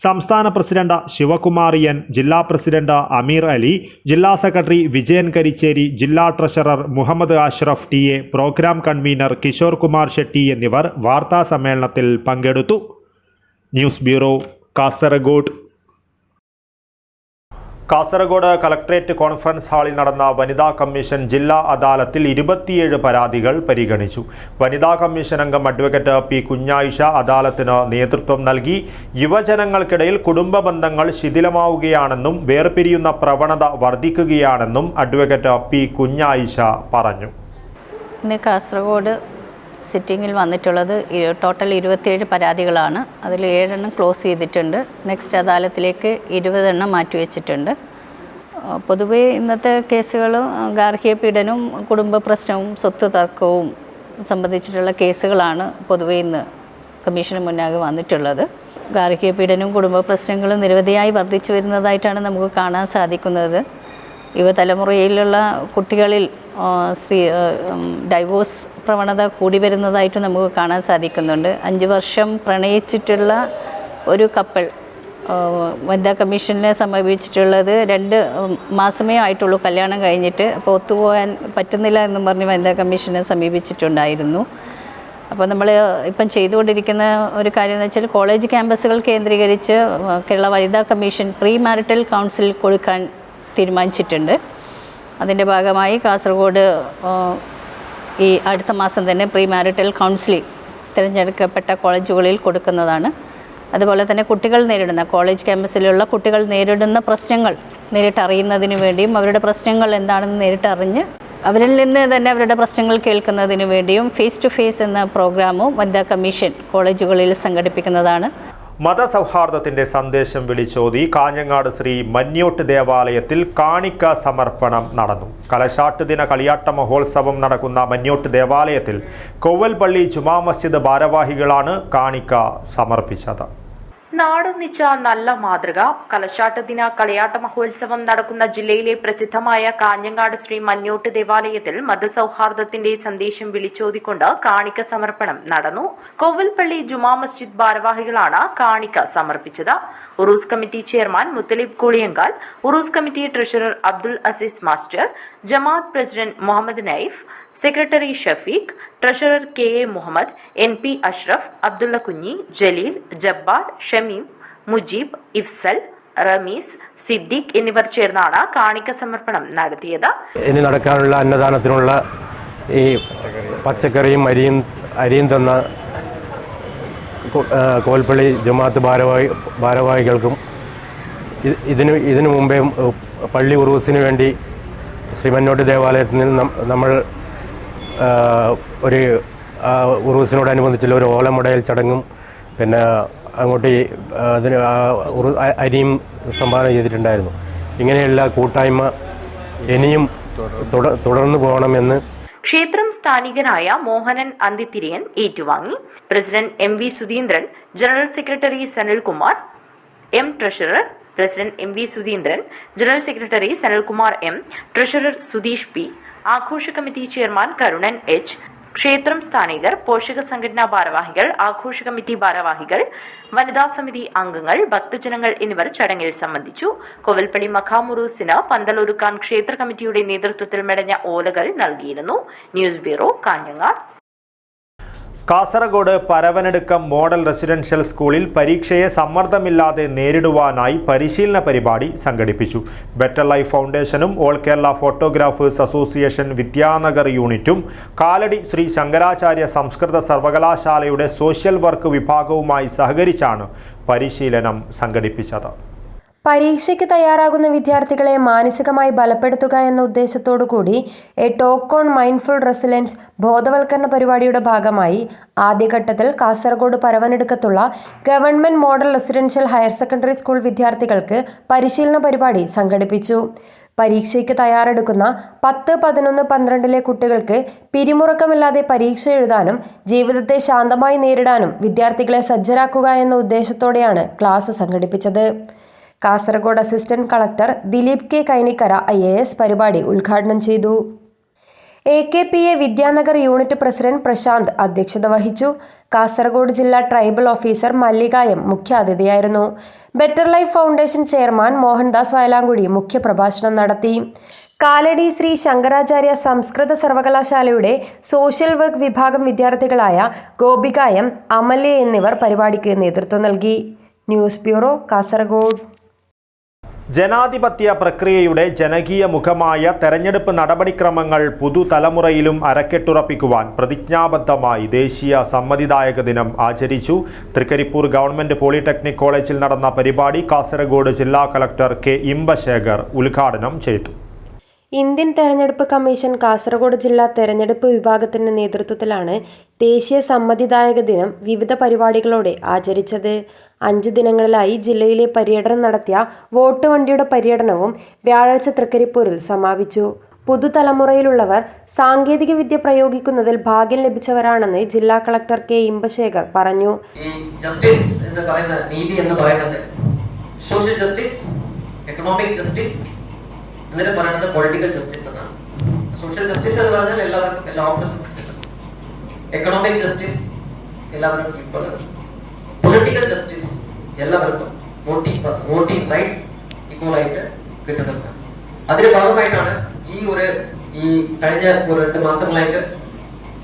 സംസ്ഥാന പ്രസിഡന്റ് ശിവകുമാർ N, ജില്ലാ പ്രസിഡന്റ് അമീർ അലി, ജില്ലാ സെക്രട്ടറി വിജയൻ കരിച്ചേരി, ജില്ലാ treasurer Muhammad Ashraf TA, programme convener Kishore Kumar Shetty എന്നിവർ വാർത്താ സമ്മേളനത്തിൽ പങ്കെടുത്തു. News bureau, Kasaragod collectorate conference ഹാളിൽ നടന്ന വനിതാ കമ്മീഷൻ ജില്ലാ അദാലത്തിൽ 27 പരാതികൾ പരിഗണിച്ചു. വനിതാ കമ്മീഷൻ അംഗം അഡ്വക്കേറ്റ് പി കുഞ്ഞായിഷ അദാലത്തിന് നേതൃത്വം നൽകി. യുവജനങ്ങൾക്കിടയിൽ കുടുംബ ബന്ധങ്ങൾ ശിഥിലമാവുകയാണെന്നും വേർപിരിയുന്ന പ്രവണത വർദ്ധിക്കുകയാണെന്നും അഡ്വക്കേറ്റ് പി കുഞ്ഞായിഷ പറഞ്ഞു. ഇന്ന് കാസർഗോഡ് സിറ്റിങ്ങിൽ വന്നിട്ടുള്ളത് ടോട്ടൽ 27 പരാതികളാണ്. അതിൽ 7 എണ്ണം ക്ലോസ് ചെയ്തിട്ടുണ്ട്. നെക്സ്റ്റ് അദാലത്തിലേക്ക് 20 എണ്ണം മാറ്റിവെച്ചിട്ടുണ്ട്. പൊതുവേ ഇന്നത്തെ കേസുകൾ ഗാർഹിക പീഡനവും കുടുംബ പ്രശ്നവും സ്വത്ത് തർക്കവും സംബന്ധിച്ചിട്ടുള്ള കേസുകളാണ് പൊതുവേ ഇന്ന് കമ്മീഷന് മുന്നാകെ വന്നിട്ടുള്ളത്. ഗാർഹിക പീഡനവും കുടുംബ പ്രശ്നങ്ങളും നിരവധിയായി വർദ്ധിച്ചു വരുന്നതായിട്ടാണ് നമുക്ക് കാണാൻ സാധിക്കുന്നത്. യുവതലമുറയിലുള്ള കുട്ടികളിൽ ഡൈവോഴ്സ് പ്രവണത കൂടി വരുന്നതായിട്ട് നമുക്ക് കാണാൻ സാധിക്കുന്നുണ്ട്. 5 വർഷം പ്രണയിച്ചിട്ടുള്ള ഒരു കപ്പിൾ വനിതാ കമ്മീഷനെ സമീപിച്ചിട്ടുള്ളത് 2 മാസമേ ആയിട്ടുള്ളൂ കല്യാണം കഴിഞ്ഞിട്ട്. അപ്പോൾ ഒത്തുപോകാൻ പറ്റുന്നില്ല എന്നും പറഞ്ഞ് വനിതാ കമ്മീഷനെ സമീപിച്ചിട്ടുണ്ടായിരുന്നു. അപ്പോൾ നമ്മൾ ഇപ്പം ചെയ്തുകൊണ്ടിരിക്കുന്ന ഒരു കാര്യം എന്ന് വെച്ചാൽ കോളേജ് ക്യാമ്പസുകൾ കേന്ദ്രീകരിച്ച് കേരള വനിതാ കമ്മീഷൻ പ്രീ മാരിറ്റൽ കൗൺസിൽ കൊടുക്കാൻ തീരുമാനിച്ചിട്ടുണ്ട്. അതിൻ്റെ ഭാഗമായി കാസർഗോഡ് ഈ അടുത്ത മാസം തന്നെ പ്രീ മാരിറ്റൽ കൗൺസിലിംഗ് തിരഞ്ഞെടുക്കപ്പെട്ട കോളേജുകളിൽ കൊടുക്കുന്നതാണ്. അതുപോലെ തന്നെ കുട്ടികൾ നേരിടുന്ന കോളേജ് ക്യാമ്പസിലുള്ള കുട്ടികൾ നേരിടുന്ന പ്രശ്നങ്ങൾ നേരിട്ടറിയുന്നതിന് വേണ്ടിയും അവരുടെ പ്രശ്നങ്ങൾ എന്താണെന്ന് നേരിട്ടറിഞ്ഞ് അവരിൽ നിന്ന് തന്നെ അവരുടെ പ്രശ്നങ്ങൾ കേൾക്കുന്നതിന് വേണ്ടിയും ഫേസ് ടു ഫേസ് എന്ന പ്രോഗ്രാമും വനിതാ കമ്മീഷൻ കോളേജുകളിൽ സംഘടിപ്പിക്കുന്നതാണ്. മതസൗഹാർദ്ദത്തിന്റെ സന്ദേശം വിളിച്ചോതി കാഞ്ഞങ്ങാട് ശ്രീ മന്യോട്ട് ദേവാലയത്തിൽ കാണിക്ക സമർപ്പണം നടന്നു. കലശാട്ട് ദിന കളിയാട്ട മഹോത്സവം നടക്കുന്ന മന്യോട്ട് ദേവാലയത്തിൽ കൊവ്വൽപള്ളി ജുമാ മസ്ജിദ് ഭാരവാഹികളാണ് കാണിക്ക സമർപ്പിച്ചത്. നാടൊന്നിച്ച നല്ല മാതൃക. കലശാട്ട് ദിന കളിയാട്ട മഹോത്സവം നടക്കുന്ന ജില്ലയിലെ പ്രസിദ്ധമായ കാഞ്ഞങ്ങാട് ശ്രീ മന്യോട്ട് ദേവാലയത്തിൽ മതസൗഹാർദ്ദത്തിന്റെ സന്ദേശം വിളിച്ചോതിക്കൊണ്ട് കാണിക്ക സമർപ്പണം നടന്നു. കൊവ്വൽപള്ളി ജുമാ മസ്ജിദ് ഭാരവാഹികളാണ് കാണിക്ക സമർപ്പിച്ചത്. Uroos committee chairman Muthalib Kooliyankal, Uroos committee treasurer Abdul Azeez master, Jamaath president Muhammed Naif, secretary Shafeeq, treasurer KA Muhammed, NP Ashraf, Abdulla Kunhi, Jaleel, Jabbar, Shameem, Mujeeb, ഇഫ്സൽ, Ramees, Siddique എന്നിവർ ചേർന്നാണ് കാണിക്ക സമർപ്പണം നടത്തിയത്. ഇനി നടക്കാനുള്ള അന്നദാനത്തിനുള്ള ഈ പച്ചക്കറിയും അരിയും തന്ന കോൽപ്പള്ളി ജമാഅത്ത് ഭാരവാഹികൾക്കും ഇതിനു മുമ്പേ പള്ളി ഉറൂസിന് വേണ്ടി ശ്രീമന്നോട്ട് ദേവാലയത്തിൽ നിന്ന് നമ്മൾ ഒരു ഉറൂസിനോടനുബന്ധിച്ചുള്ള ഒരു ഓലമുടയൽ ചടങ്ങും പിന്നെ അങ്ങോട്ട് അതിന് അരിയും സംഭാവന ചെയ്തിട്ടുണ്ടായിരുന്നു. ഇങ്ങനെയുള്ള കൂട്ടായ്മ ഇനിയും തുടർന്നു പോകണമെന്ന് ക്ഷേത്രം സ്ഥാനികനായ മോഹനൻ അന്തിത്തിരിയൻ ഏറ്റുവാങ്ങി. President MV Sudheendran, general secretary Sanilkumar M, treasurer president MV Sudheendran, general secretary Sanilkumar M, treasurer Sudheesh P, ആഘോഷ കമ്മിറ്റി ചെയർമാൻ കരുണൻ H, ക്ഷേത്രം സ്ഥാനികർ, പോഷക സംഘടനാ ഭാരവാഹികൾ, ആഘോഷ കമ്മിറ്റി ഭാരവാഹികൾ, വനിതാ സമിതി അംഗങ്ങൾ, ഭക്തജനങ്ങൾ എന്നിവർ ചടങ്ങിൽ സംബന്ധിച്ചു. കൊവൽപ്പള്ളി മഖാം ഉറൂസിന് പന്തലൊരുക്കാൻ ക്ഷേത്ര കമ്മിറ്റിയുടെ നേതൃത്വത്തിൽ മെടഞ്ഞ ഓലകൾ നൽകിയിരുന്നു. News bureau, Kanhangad. Kasaragod Paravanadukkam model residential സ്കൂളിൽ പരീക്ഷയെ സമ്മർദ്ദമില്ലാതെ നേരിടുവാനായി പരിശീലന പരിപാടി സംഘടിപ്പിച്ചു. ബെറ്റർ ലൈഫ് ഫൗണ്ടേഷനും all Kerala photographers association Vidyanagar യൂണിറ്റും കാലടി ശ്രീ ശങ്കരാചാര്യ സംസ്കൃത സർവകലാശാലയുടെ സോഷ്യൽ വർക്ക് വിഭാഗവുമായി സഹകരിച്ചാണ് പരിശീലനം സംഘടിപ്പിച്ചത്. പരീക്ഷയ്ക്ക് തയ്യാറാകുന്ന വിദ്യാർത്ഥികളെ മാനസികമായി ബലപ്പെടുത്തുക എന്ന ഉദ്ദേശത്തോടുകൂടി ടോക്ക് ഓൺ മൈൻഡ്ഫുൾ റെസിലൻസ് ബോധവൽക്കരണ പരിപാടിയുടെ ഭാഗമായി ആദ്യഘട്ടത്തിൽ കാസർഗോഡ് പരവനടുക്കത്തുള്ള government model residential higher secondary school വിദ്യാർത്ഥികൾക്ക് പരിശീലന പരിപാടി സംഘടിപ്പിച്ചു. പരീക്ഷയ്ക്ക് തയ്യാറെടുക്കുന്ന 10, 11, 12 കുട്ടികൾക്ക് പിരിമുറുക്കമില്ലാതെ പരീക്ഷ എഴുതാനും ജീവിതത്തെ ശാന്തമായി നേരിടാനും വിദ്യാർത്ഥികളെ സജ്ജരാക്കുക എന്ന ഉദ്ദേശത്തോടെയാണ് ക്ലാസ് സംഘടിപ്പിച്ചത്. Kasaragod assistant collector Dileep K. Kainikkara IAS പരിപാടി ഉദ്ഘാടനം ചെയ്തു. AKPA Vidyanagar unit president Prasanth അധ്യക്ഷത വഹിച്ചു. കാസർഗോഡ് ജില്ലാ ട്രൈബൽ ഓഫീസർ മല്ലിക M മുഖ്യാതിഥിയായിരുന്നു. Better life foundation chairman Mohandas Vayalamkuzhi മുഖ്യപ്രഭാഷണം നടത്തി. കാലടി ശ്രീ ശങ്കരാചാര്യ സംസ്കൃത സർവകലാശാലയുടെ സോഷ്യൽ വർക്ക് വിഭാഗം വിദ്യാർത്ഥികളായ ഗോപിക M, അമല്യ എന്നിവർ പരിപാടിക്ക് നേതൃത്വം നൽകി. News bureau, Kasaragod. ജനാധിപത്യ പ്രക്രിയയുടെ ജനകീയ മുഖമായ തെരഞ്ഞെടുപ്പ് നടപടിക്രമങ്ങൾ പുതുതലമുറയിലും അരക്കെട്ടുറപ്പിക്കുവാൻ പ്രതിജ്ഞാബദ്ധമായി ദേശീയ സമ്മതിദായക ദിനം ആചരിച്ചു. തൃക്കരിപ്പൂർ ഗവൺമെന്റ് പോളിടെക്നിക് കോളേജിൽ നടന്ന പരിപാടി കാസർഗോഡ് ജില്ലാ കളക്ടർ കെ ഇമ്പശേഖർ ഉദ്ഘാടനം ചെയ്തു. ഇന്ത്യൻ തെരഞ്ഞെടുപ്പ് കമ്മീഷൻ കാസർഗോഡ് ജില്ലാ തെരഞ്ഞെടുപ്പ് വിഭാഗത്തിന്റെ നേതൃത്വത്തിലാണ് ദേശീയ സമ്മതിദായക ദിനം വിവിധ പരിപാടികളോടെ ആചരിച്ചത്. 5 ദിനങ്ങളിലായി ജില്ലയിലെ പര്യടനം നടത്തിയ വോട്ട് വണ്ടിയുടെ പര്യടനവും വ്യാഴാഴ്ച തൃക്കരിപ്പൂരിൽ സമാപിച്ചു. പുതുതലമുറയിലുള്ളവർ സാങ്കേതിക വിദ്യ പ്രയോഗിക്കുന്നതിൽ ഭാഗ്യം ലഭിച്ചവരാണെന്ന് ജില്ലാ കളക്ടർ കെ ഇമ്പശേഖർ പറഞ്ഞു. ഈ ജസ്റ്റിസ് എന്ന് പറയുന്ന നീതി എന്ന് പറയുന്നത് സോഷ്യൽ ജസ്റ്റിസ്, എക്കണോമിക് ജസ്റ്റിസ്, എന്നിട്ട് പറയുന്നത് പൊളിറ്റിക്കൽ ജസ്റ്റിസ് എന്നാണ്. സോഷ്യൽ ജസ്റ്റിസ് എന്ന് പറഞ്ഞാൽ എല്ലാവർക്കും എല്ലാ ഓപ്പർച്യൂണിറ്റീസ്, എക്കണോമിക് ജസ്റ്റിസ് എല്ലാവർക്കും ഈക്വൽ, പൊളിറ്റിക്കൽ ജസ്റ്റിസ് എല്ലാവർക്കും വോട്ടിംഗ് റൈറ്റ്സ് ഈക്വൽ ആയിട്ട് കിട്ടുന്നത്. അതിന്റെ ഭാഗമായിട്ടാണ് ഈ കഴിഞ്ഞ 2 മാസങ്ങളായിട്ട്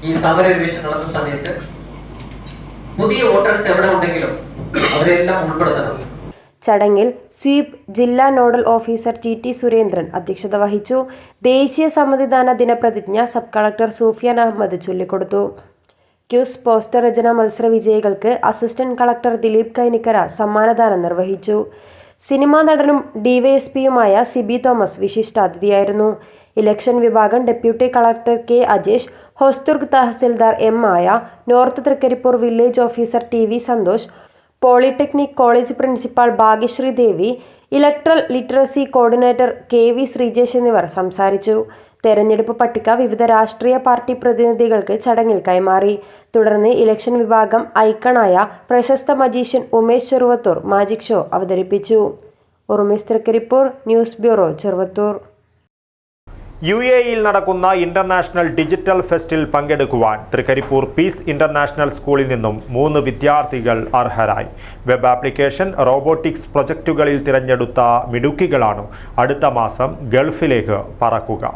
ഈ സമര റിവിഷൻ നടന്ന സമയത്ത് പുതിയ വോട്ടേഴ്സ് എവിടെ ഉണ്ടെങ്കിലും അവരെല്ലാം ഉൾപ്പെടുത്തണം. ചടങ്ങിൽ സ്വീപ് ജില്ലാ നോഡൽ ഓഫീസർ ടി സുരേന്ദ്രൻ അധ്യക്ഷത വഹിച്ചു. ദേശീയ സമ്മതിദാന ദിനപ്രതിജ്ഞ സബ് കളക്ടർ സൂഫിയാൻ അഹമ്മദ് ചൊല്ലിക്കൊടുത്തു. ക്യൂസ് പോസ്റ്റർ രചന മത്സര വിജയികൾക്ക് അസിസ്റ്റന്റ് കളക്ടർ ദിലീപ് കൈനിക്കര സമ്മാനദാനം നിർവഹിച്ചു. സിനിമാ നടനും ഡിവൈഎസ്പിയുമായ സിബി തോമസ് വിശിഷ്ടാതിഥിയായിരുന്നു. ഇലക്ഷൻ വിഭാഗം deputy collector K Ajesh, Hosdurg തഹസിൽദാർ M Maya, north Thrikaripur village officer T V Santhosh, polytechnic college principal Bhagyasree Devi, electoral literacy coordinator K V Sreejesh എന്നിവർ സംസാരിച്ചു. തെരഞ്ഞെടുപ്പ് പട്ടിക വിവിധ രാഷ്ട്രീയ പാർട്ടി പ്രതിനിധികൾക്ക് ചടങ്ങിൽ കൈമാറി. തുടർന്ന് ഇലക്ഷൻ വിഭാഗം ഐക്കണായ പ്രശസ്ത magician Umesh Cheruvathur magic show അവതരിപ്പിച്ചു. ഉറുമേഷ് തൃക്കരിപ്പൂർ, ന്യൂസ് ബ്യൂറോ, ചെറുവത്തൂർ. UAEയിൽ നടക്കുന്ന ഇന്റർനാഷണൽ ഡിജിറ്റൽ ഫെസ്റ്റിൽ പങ്കെടുക്കുവാൻ തൃക്കരിപ്പൂർ പീസ് ഇന്റർനാഷണൽ സ്കൂളിൽ നിന്നും 3 വിദ്യാർത്ഥികൾ അർഹരായി. വെബ് ആപ്ലിക്കേഷൻ, റോബോട്ടിക്സ് പ്രൊജക്റ്റുകളിൽ തിരഞ്ഞെടുത്ത മിടുക്കികളാണ് അടുത്ത മാസം ഗൾഫിലേക്ക് പറക്കുക.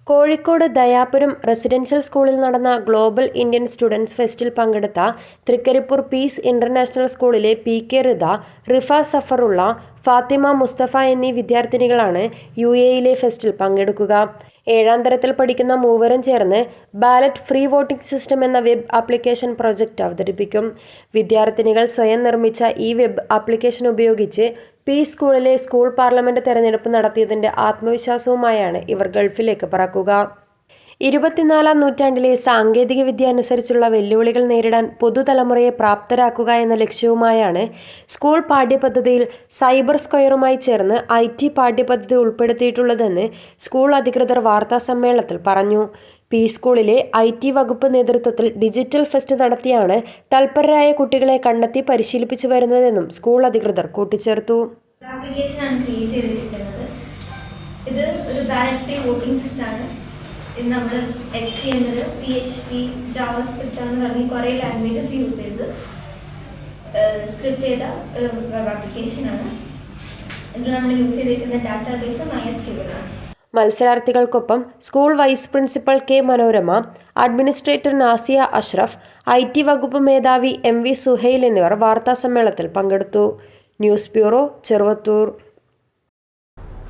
കോഴിക്കോട് ദയാപുരം റെസിഡൻഷ്യൽ സ്കൂളിൽ നടന്ന ഗ്ലോബൽ ഇന്ത്യൻ സ്റ്റുഡൻസ് ഫെസ്റ്റിൽ പങ്കെടുത്ത തൃക്കരിപ്പൂർ പീസ് ഇന്റർനാഷണൽ സ്കൂളിലെ PK റിദ, റിഫ സഫറുള്ള, ഫാത്തിമ മുസ്തഫ എന്നീ വിദ്യാർത്ഥിനികളാണ് UAEയിലെ ഫെസ്റ്റിൽ പങ്കെടുക്കുക. 7ാം തരത്തിൽ പഠിക്കുന്ന മൂവരും ചേർന്ന് ബാലറ്റ് ഫ്രീ വോട്ടിംഗ് സിസ്റ്റം എന്ന വെബ് ആപ്ലിക്കേഷൻ പ്രൊജക്റ്റ് അവതരിപ്പിക്കും. വിദ്യാർത്ഥിനികൾ സ്വയം നിർമ്മിച്ച ഈ വെബ് ആപ്ലിക്കേഷൻ ഉപയോഗിച്ച് സ്കൂളിലെ സ്കൂൾ പാർലമെന്റ് തെരഞ്ഞെടുപ്പ് നടത്തിയതിന്റെ ആത്മവിശ്വാസവുമായാണ് ഇവർ ഗൾഫിലേക്ക് പറക്കുക. 24ാം നൂറ്റാണ്ടിലെ സാങ്കേതിക വിദ്യ അനുസരിച്ചുള്ള വെല്ലുവിളികൾ നേരിടാൻ പുതുതലമുറയെ പ്രാപ്തരാക്കുക എന്ന ലക്ഷ്യവുമായാണ് സ്കൂൾ പാഠ്യപദ്ധതിയിൽ സൈബർ സ്ക്വയറുമായി ചേർന്ന് IT പാഠ്യപദ്ധതി ഉൾപ്പെടുത്തിയിട്ടുള്ളതെന്ന് സ്കൂൾ അധികൃതർ വാർത്താസമ്മേളനത്തിൽ പറഞ്ഞു. സ്കൂളിലെ IT വകുപ്പ് നേതൃത്വത്തിൽ ഡിജിറ്റൽ ഫെസ്റ്റ് നടത്തിയാണ് തൽപരരായ കുട്ടികളെ കണ്ടെത്തി പരിശീലിപ്പിച്ചു വരുന്നതെന്നും സ്കൂൾ അധികൃതർ കൂട്ടിച്ചേർത്തു. ആപ്ലിക്കേഷനാണ് ക്രിയേറ്റ് ചെയ്തിരിക്കുന്നത്. ഇത് ഒരു ബാലറ്റ് ഫ്രീ വോട്ടിംഗ് സിസ്റ്റമാണ്. ഇത് നമ്മൾ HTML, PHP, JavaScript അങ്ങനെ തുടങ്ങി കുറേ ലാംഗ്വേജസ് യൂസ് ചെയ്ത് സ്ക്രിപ്റ്റ് ചെയ്ത ഒരു വെബ് ആപ്ലിക്കേഷനാണ്. ഇതിൽ നമ്മൾ യൂസ് ചെയ്തിരിക്കുന്ന ഡാറ്റാബേസ് MySQL ആണ്. മത്സരാർത്ഥികൾക്കൊപ്പം school vice principal K Manorama, administrator Nasiya Ashraf, IT വകുപ്പ് മേധാവി MV സുഹൈൽ എന്നിവർ വാർത്താസമ്മേളനത്തിൽ പങ്കെടുത്തു. News bureau, Cheruvathur.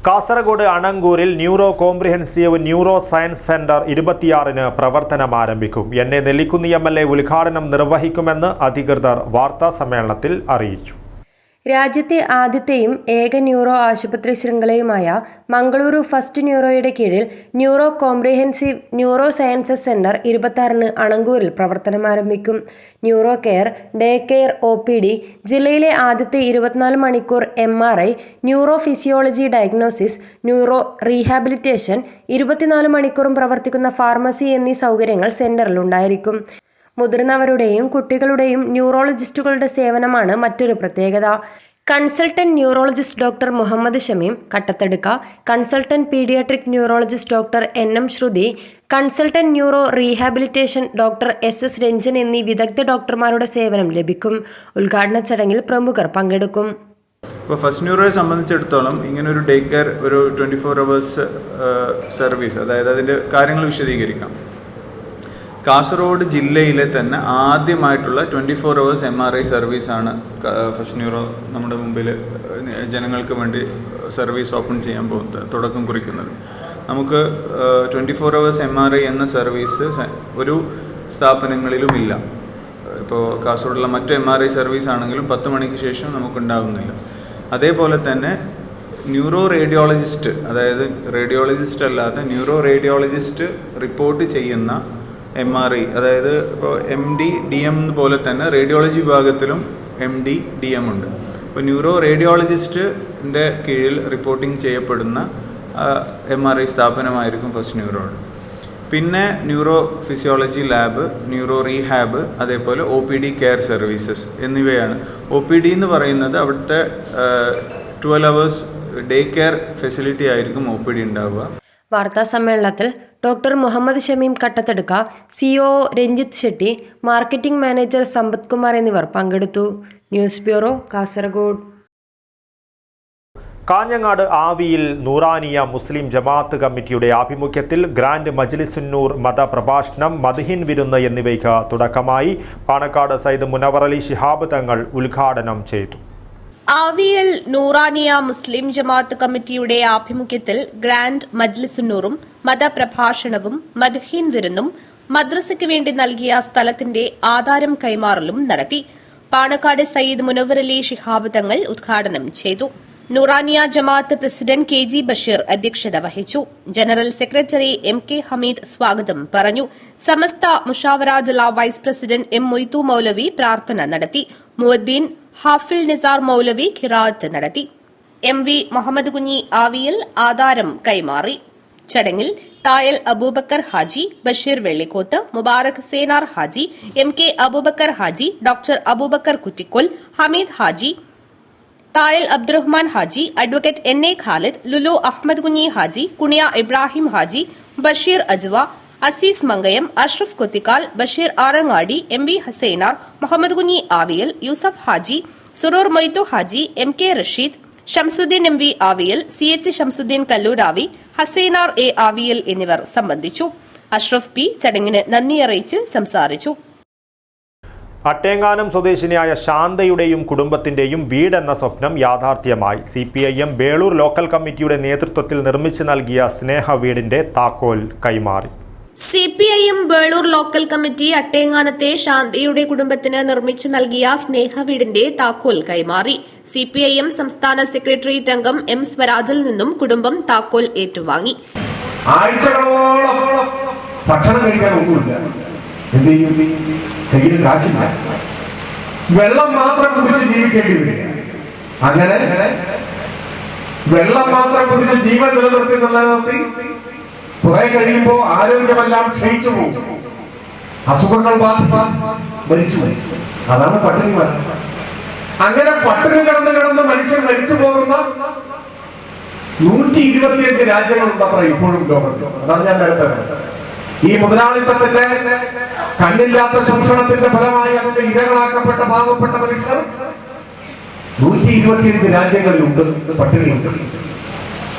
കാസർഗോഡ് അണങ്കൂരിൽ neuro comprehensive neuro science centre 26-ന് പ്രവർത്തനം ആരംഭിക്കും. NA നെല്ലിക്കുന്നി MLA ഉദ്ഘാടനം നിർവഹിക്കുമെന്ന് അധികൃതർ വാർത്താസമ്മേളനത്തിൽ അറിയിച്ചു. രാജ്യത്തെ ആദ്യത്തെയും ഏക ന്യൂറോ ആശുപത്രി ശൃംഖലയുമായ മംഗളൂരു ഫസ്റ്റ് ന്യൂറോയുടെ കീഴിൽ neuro comprehensive neuro sciences centre 26-ന് അണങ്കൂരിൽ പ്രവർത്തനം ആരംഭിക്കും. Neuro care, day care, OPD, ജില്ലയിലെ ആദ്യത്തെ 24 മണിക്കൂർ MRI, neuro physiology diagnosis, neuro rehabilitation, 24 മണിക്കൂറും പ്രവർത്തിക്കുന്ന ഫാർമസി എന്നീ സൗകര്യങ്ങൾ സെന്ററിൽ ഉണ്ടായിരിക്കും. മുതിർന്നവരുടെയും കുട്ടികളുടെയും ന്യൂറോളജിസ്റ്റുകളുടെ സേവനമാണ് മറ്റൊരു പ്രത്യേകത. Consultant neurologist doctor Muhammed Shameem Kattathadukka, consultant paediatric neurologist doctor NM Sruthi, consultant neuro rehabilitation doctor SS Ranjan എന്നീ വിദഗ്ധ ഡോക്ടർമാരുടെ സേവനം ലഭിക്കും. ഉദ്ഘാടന ചടങ്ങിൽ പ്രമുഖർ പങ്കെടുക്കും. ഇപ്പോൾ ഫസ്റ്റ് ന്യൂറോയെ സംബന്ധിച്ചിടത്തോളം ഇങ്ങനെ ഒരു ഡേ കെയർ, ഒരു 24 hours സർവീസ്, അതായത് അതിൻ്റെ കാര്യങ്ങൾ വിശദീകരിക്കാം. കാസർഗോഡ് ജില്ലയിലെ തന്നെ ആദ്യമായിട്ടുള്ള 24 hours MRI സർവീസാണ് ഫസ്റ്റ് ന്യൂറോ നമ്മുടെ മുമ്പിൽ ജനങ്ങൾക്ക് വേണ്ടി സർവീസ് ഓപ്പൺ ചെയ്യാൻ തുടക്കം കുറിക്കുന്നത്. നമുക്ക് 24 hours MRI എന്ന സർവീസ് ഒരു സ്ഥാപനങ്ങളിലും ഇല്ല. ഇപ്പോൾ കാസർഗോഡുള്ള മറ്റ് MRI സർവീസ് ആണെങ്കിലും 10 മണിക്ക് ശേഷം നമുക്കുണ്ടാകുന്നില്ല. അതേപോലെ തന്നെ ന്യൂറോ റേഡിയോളജിസ്റ്റ്, അതായത് റേഡിയോളജിസ്റ്റ് അല്ലാതെ ന്യൂറോ റേഡിയോളജിസ്റ്റ് റിപ്പോർട്ട് ചെയ്യുന്ന MRI, അതായത് ഇപ്പോൾ MD DM പോലെ തന്നെ റേഡിയോളജി വിഭാഗത്തിലും MD DM ഉണ്ട്. ഇപ്പോൾ ന്യൂറോ റേഡിയോളജിസ്റ്റിൻ്റെ കീഴിൽ റിപ്പോർട്ടിംഗ് ചെയ്യപ്പെടുന്ന MRI സ്ഥാപനമായിരിക്കും ഫസ്റ്റ് ന്യൂറോഡ്. പിന്നെ neuro physiology lab, neuro rehab, അതേപോലെ OPD കെയർ സർവീസസ് എന്നിവയാണ്. OPD എന്ന് പറയുന്നത് അവിടുത്തെ 12 hours ഡേ കെയർ ഫെസിലിറ്റി ആയിരിക്കും OPD ഉണ്ടാവുക. വാർത്താ സമ്മേളനത്തിൽ doctor Muhammed Shameem Kattathadukka, CEO Ranjith Shetty, marketing manager Sampath Kumar എന്നിവർ പങ്കെടുത്തു. News bureau, Kasaragod. കാഞ്ഞങ്ങാട് ആവിയിൽ നൂറാനിയ മുസ്ലിം ജമാഅത്ത് കമ്മിറ്റിയുടെ ആഭിമുഖ്യത്തിൽ ഗ്രാൻഡ് മജ്ലിസുന്നൂർ മതപ്രഭാഷണം, മദ്ഹിൻ വിരുന്ന് എന്നിവയ്ക്ക് തുടക്കമായി. പാണക്കാട് സയ്യിദ് മുനവർ അലി ശിഹാബ് തങ്ങൾ ഉദ്ഘാടനം ചെയ്തു. ആവിയിൽ നൂറാനിയ മുസ്ലിം ജമാഅത്ത് കമ്മിറ്റിയുടെ ആഭിമുഖ്യത്തിൽ ഗ്രാൻഡ് മജ്ലിസുന്നൂറും മതപ്രഭാഷണവും മദ്ഹിൻ വിരുന്നും മദ്രസയ്ക്ക് വേണ്ടി നൽകിയ സ്ഥലത്തിന്റെ ആധാരം കൈമാറലും നടത്തി. പാണക്കാട് സയ്യിദ് മുനവർ അലി ശിഹാബ് തങ്ങൾ ഉദ്ഘാടനം ചെയ്തു. നൂറാനിയ ജമാഅത്ത് പ്രസിഡന്റ് KG ബഷീർ അധ്യക്ഷത വഹിച്ചു. ജനറൽ സെക്രട്ടറി MK ഹമീദ് സ്വാഗതം പറഞ്ഞു. സമസ്ത മുഷാവറ ജില്ലാ വൈസ് പ്രസിഡന്റ് M മൊയ്തു മൌലവി പ്രാർത്ഥന നടത്തി. മുഅദ്ദീൻ ഹാഫിൽ നിസാർ മൌലവി ഖിറാഅത്ത് നടത്തി. MV മുഹമ്മദ് കുഞ്ഞി ആവിയിൽ ആധാരം കൈമാറി. ചടങ്ങിൽ Thayal Aboobacker Haji, Basheer Vellikkoth, Mubarak Senar Haji, MK Aboobacker Haji, doctor Aboobacker Kuttikkol, Hameed Haji, Thayal Abdurahman Haji, advocate NA Khalid, Lulu Ahmed Kunhi Haji, Kuniya Ibrahim Haji, Basheer Ajwa, Azeez Mankayam, Ashraf Kothikkal, Basheer Arangadi, MV Hassainar, Muhammad Kunhi Aviyal, Yusuf Haji, സുറൂർ Moidu Haji, MK Rasheed, Shamsuddin MV Aviyal, CH Shamsuddin Kalluravi, Hassainar A Aviyal എന്നിവർ സംബന്ധിച്ചു. അഷ്റഫ് P ചടങ്ങിന് നന്ദി അറിയിച്ച് സംസാരിച്ചു. അട്ടേങ്ങാനം സ്വദേശിനിയായ ശാന്തയുടെയും കുടുംബത്തിന്റെയും വീടെന്ന സ്വപ്നം യാഥാർത്ഥ്യമായി. CPIM ബേളൂർ ലോക്കൽ കമ്മിറ്റിയുടെ നേതൃത്വത്തിൽ നിർമ്മിച്ചു നൽകിയ സ്നേഹ വീടിന്റെ താക്കോൽ കൈമാറി. CPIM ബേളൂർ ലോക്കൽ കമ്മിറ്റി അട്ടേങ്ങാനത്തെ ശാന്തയുടെ കുടുംബത്തിന് നിർമ്മിച്ചു നൽകിയ സ്നേഹ വീടിന്റെ താക്കോൽ കൈമാറി. CPIM സംസ്ഥാന സെക്രട്ടേറിയറ്റ് അംഗം M സ്വരാജിൽ നിന്നും കുടുംബം താക്കോൽ ഏറ്റുവാങ്ങി. ആഴ്ചകളോളം ഭക്ഷണം കഴിക്കാൻ ഒന്നുമില്ല, എന്ത് ചെയ്യും? കയ്യിൽ കാശില്ല, വെള്ളം മാത്രം കുടിച്ച് ജീവിക്കേണ്ടി വരിക. അങ്ങനെ വെള്ളം മാത്രം കുടിച്ച് ജീവൻ നിലനിർത്തി നിലനിർത്തി കുറെ കഴിയുമ്പോൾ ആരോഗ്യമെല്ലാം ക്ഷയിച്ചു പോകും, അസുഖങ്ങൾ മരിച്ചു. അതാണ് പട്ടിണി മരണം. അങ്ങനെ പട്ടിണി കിടന്ന് മനുഷ്യൻ മരിച്ചു പോകുന്ന 125 രാജ്യങ്ങളുണ്ട് അത്ര ഇപ്പോഴും ലോകത്ത്. അതാണ് ഞാൻ നേരത്തെ പറഞ്ഞത്. ഈ മുതലാളിത്തത്തിന്റെ കണ്ണില്ലാത്ത ചൂഷണത്തിന്റെ ഫലമായി അതിന്റെ ഇരകളാക്കപ്പെട്ട പാവപ്പെട്ട മനുഷ്യർ 125 രാജ്യങ്ങളിലുണ്ട്, പട്ടിണിയുണ്ട്.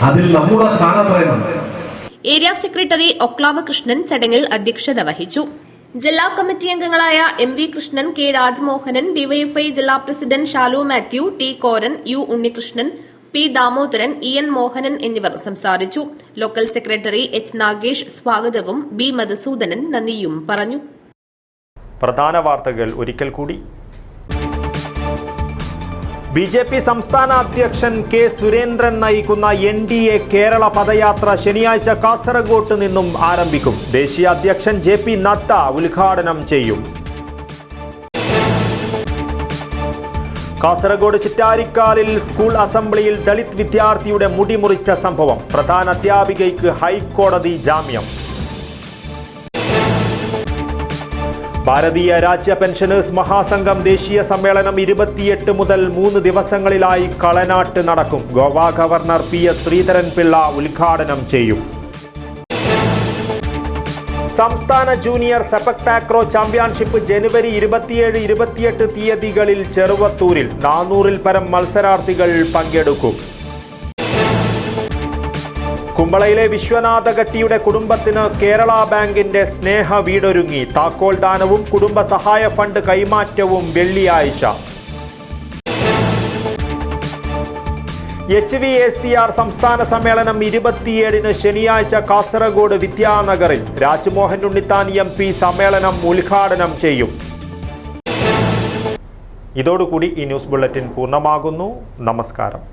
അതിൽ നമ്മുടെ സ്ഥാനത്രയമുണ്ട്. ഏരിയ സെക്രട്ടറി ഒക്ലാവ് കൃഷ്ണൻ ചടങ്ങിൽ അധ്യക്ഷത വഹിച്ചു. ജില്ലാ കമ്മിറ്റി അംഗങ്ങളായ MV Krishnan, K Rajmohanan, DYFI ജില്ലാ president Shalu Mathew, T Koran, U Unnikrishnan, P Damodaran, EN Mohanan എന്നിവർ സംസാരിച്ചു. ലോക്കൽ സെക്രട്ടറി H നാഗേഷ് സ്വാഗതവും B മധുസൂദനൻ നന്ദിയും പറഞ്ഞു. പ്രധാന വാർത്തകൾ ഒരിക്കൽ കൂടി. BJP സംസ്ഥാന അധ്യക്ഷൻ K സുരേന്ദ്രൻ നയിക്കുന്ന NDA കേരള പദയാത്ര ശനിയാഴ്ച കാസർഗോട്ട് നിന്നും ആരംഭിക്കും. ദേശീയ അധ്യക്ഷൻ JP നദ്ദ ഉദ്ഘാടനം ചെയ്യും. കാസർഗോഡ് ചിറ്റാരിക്കാലിൽ സ്കൂൾ അസംബ്ലിയിൽ ദളിത് വിദ്യാർത്ഥിയുടെ മുടി മുറിച്ച സംഭവം. പ്രധാന അധ്യാപികയ്ക്ക് ഹൈക്കോടതി ജാമ്യം. ഭാരതീയ രാജ്യ പെൻഷനേഴ്സ് മഹാസംഘം ദേശീയ സമ്മേളനം 28 മുതൽ 3 ദിവസങ്ങളിലായി കളനാട്ട് നടക്കും. ഗോവ ഗവർണർ PS ശ്രീധരൻപിള്ള ഉദ്ഘാടനം ചെയ്യും. സംസ്ഥാന ജൂനിയർ സെപക് താക്രോ ചാമ്പ്യൻഷിപ്പ് ജനുവരി 27-28 തീയതികളിൽ ചെറുവത്തൂരിൽ 400-ൽ പരം മത്സരാർത്ഥികൾ പങ്കെടുക്കും. കുമ്പളയിലെ വിശ്വനാഥഗട്ടിയുടെ കുടുംബത്തിന് കേരള ബാങ്കിന്റെ സ്നേഹ വീടൊരുങ്ങി. താക്കോൽ ദാനവും കുടുംബ സഹായ ഫണ്ട് കൈമാറ്റവും വെള്ളിയാഴ്ച. HVACR സംസ്ഥാന സമ്മേളനം 27-ന് ശനിയാഴ്ച കാസർഗോഡ് വിദ്യാനഗറിൽ. രാജ്മോഹൻ ഉണ്ണിത്താൻ MP സമ്മേളനം ഉദ്ഘാടനം ചെയ്യും. ഇതോടുകൂടി ഈ ന്യൂസ് ബുള്ളറ്റിൻ പൂർണ്ണമാകുന്നു. നമസ്കാരം.